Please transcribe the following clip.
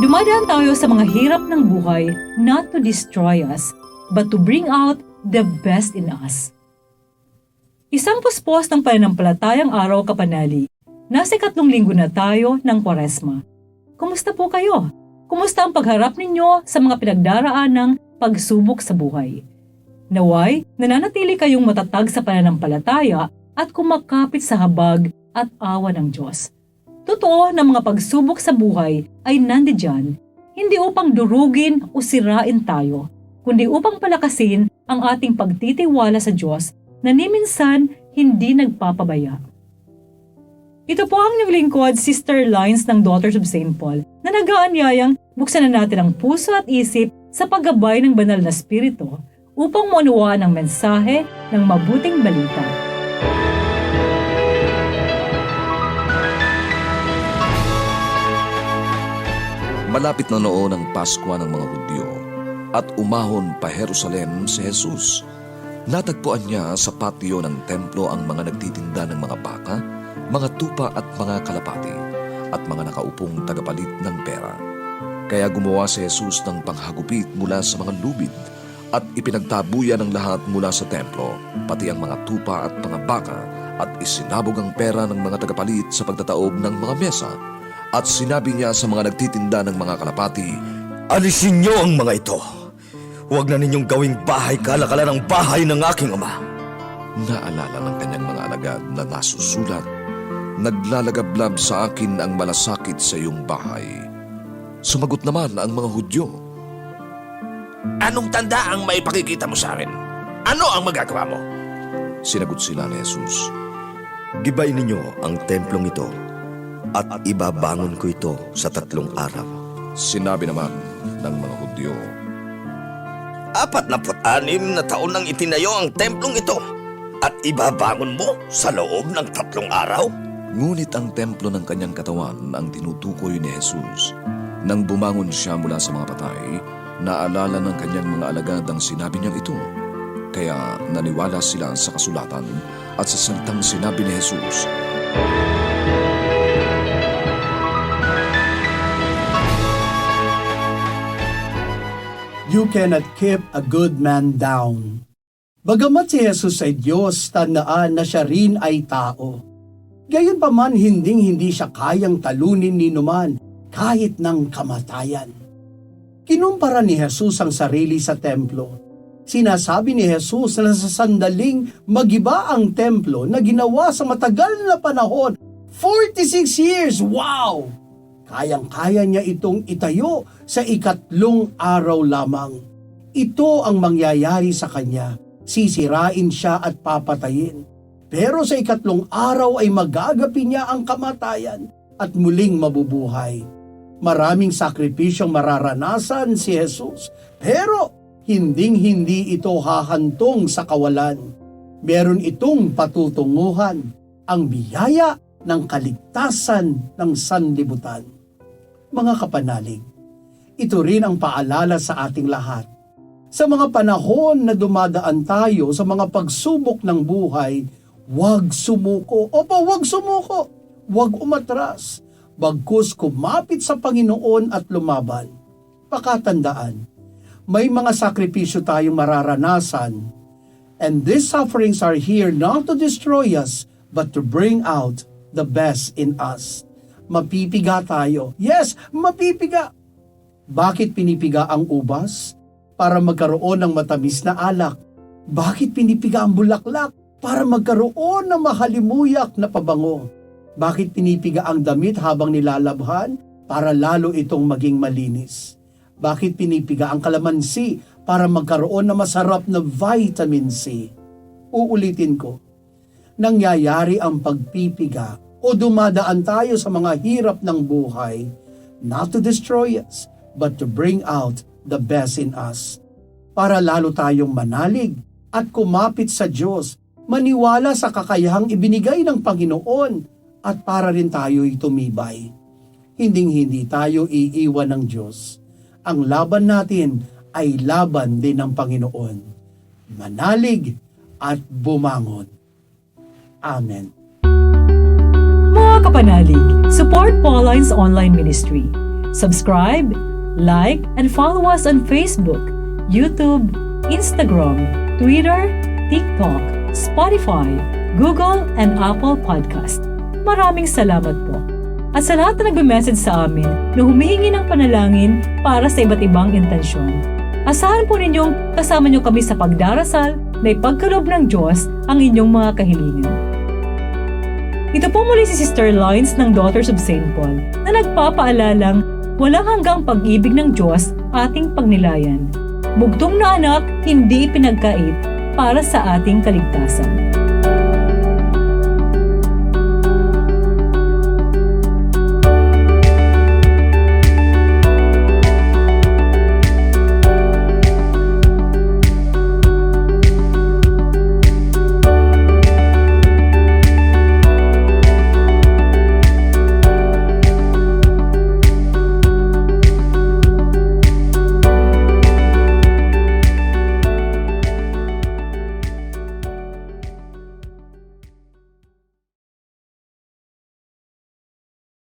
Dumadaan tayo sa mga hirap ng buhay not to destroy us, but to bring out the best in us. Isang puspos ng pananampalatayang araw kapanali. Nasa 3 linggo na tayo ng Kwaresma. Kumusta po kayo? Kumusta ang pagharap ninyo sa mga pinagdaraan ng pagsubok sa buhay? Naway, nananatili kayong matatag sa pananampalataya at kumakapit sa habag at awa ng Diyos. Totoo na mga pagsubok sa buhay ay nandiyan, hindi upang durugin o sirain tayo, kundi upang palakasin ang ating pagtitiwala sa Diyos na niminsan hindi nagpapabaya. Ito po ang naglingkod Sister Lines ng Daughters of St. Paul na nag-aanyayang buksan na natin ang puso at isip sa paggabay ng banal na spirito upang maunawaan ang mensahe ng mabuting balita. Malapit na noon ang Pasko ng mga Hudyo at umahon pa Jerusalem si Jesus. Natagpuan niya sa patio ng templo ang mga nagtitinda ng mga baka, mga tupa at mga kalapati at mga nakaupong tagapalit ng pera. Kaya gumawa si Jesus ng panghagupit mula sa mga lubid at ipinagtabuyan ng lahat mula sa templo, pati ang mga tupa at mga baka, at isinabog ang pera ng mga tagapalit sa pagtataob ng mga mesa. At sinabi niya sa mga nagtitinda ng mga kalapati, "Alisin niyo ang mga ito. Huwag na ninyong gawing bahay kalakalan ang bahay ng aking ama." Naalala ng kanyang mga alagad na nasusulat, "Naglalagablab sa akin ang malasakit sa iyong bahay." Sumagot naman ang mga Hudyo, "Anong tanda ang maipakikita mo sa akin? Ano ang magagawa mo?" Sinagot sila ni Jesus, "Gibayin ninyo ang templong ito at ibabangon ko ito sa 3 araw." Sinabi naman ng mga Hudyo, 46 na taon nang itinayo ang templong ito at ibabangon mo sa loob ng 3 araw? Ngunit ang templo ng kanyang katawan ang tinutukoy ni Jesus. Nang bumangon siya mula sa mga patay, naalala ng kanyang mga alagad ang sinabi niyang ito. Kaya naniwala sila sa kasulatan at sa salitang sinabi ni Jesus. You cannot keep a good man down. Bagamat si Jesus ay Diyos, tandaan na siya rin ay tao. Gayunpaman hindi siya kayang talunin ni numan kahit ng kamatayan. Kinumpara ni Jesus ang sarili sa templo. Sinasabi ni Jesus na sa sandaling magiba ang templo na ginawa sa matagal na panahon, 46 years, wow! Kayang-kaya niya itong itayo sa 3 araw lamang. Ito ang mangyayari sa kanya. Sisirain siya at papatayin. Pero sa 3 araw ay magagapi niya ang kamatayan at muling mabubuhay. Maraming sakripisyong mararanasan si Jesus, pero hinding-hindi ito hahantong sa kawalan. Meron itong patutunguhan, ang biyaya ng kaligtasan ng sanlibutan. Mga kapanalig, ito rin ang paalala sa ating lahat. Sa mga panahon na dumadaan tayo sa mga pagsubok ng buhay, huwag sumuko. Opo, huwag sumuko. Huwag umatras. Bagkus kumapit sa Panginoon at lumaban. Pakatandaan, may mga sakripisyo tayong mararanasan. And these sufferings are here not to destroy us, but to bring out the best in us. Mapipiga tayo. Yes, mapipiga. Bakit pinipiga ang ubas? Para magkaroon ng matamis na alak. Bakit pinipiga ang bulaklak? Para magkaroon ng mahalimuyak na pabango. Bakit pinipiga ang damit habang nilalabhan? Para lalo itong maging malinis. Bakit pinipiga ang kalamansi? Para magkaroon ng masarap na vitamin C. Uulitin ko. Nangyayari ang pagpipiga o dumadaan tayo sa mga hirap ng buhay, not to destroy us, but to bring out the best in us. Para lalo tayong manalig at kumapit sa Diyos, maniwala sa kakayahang ibinigay ng Panginoon at para rin tayo'y tumibay. Hinding-hindi tayo iiwan ng Diyos. Ang laban natin ay laban din ng Panginoon. Manalig at bumangon. Amen. Mga kapanalig, support Pauline's online ministry. Subscribe, like, and follow us on Facebook, YouTube, Instagram, Twitter, TikTok, Spotify, Google, and Apple Podcast. Maraming salamat po. At sa lahat na nagbe-message sa amin na humihingi ng panalangin para sa iba't ibang intensyon. Asahan po ninyong kasama niyo kami sa pagdarasal na ipagkaloob ng Diyos ang inyong mga kahilingan. Ito po muli si Sister Lines ng Daughters of St. Paul na nagpapaalalang walang hanggang pag-ibig ng Diyos ating pagnilayan. Bugtong na anak, hindi ipinagkait para sa ating kaligtasan.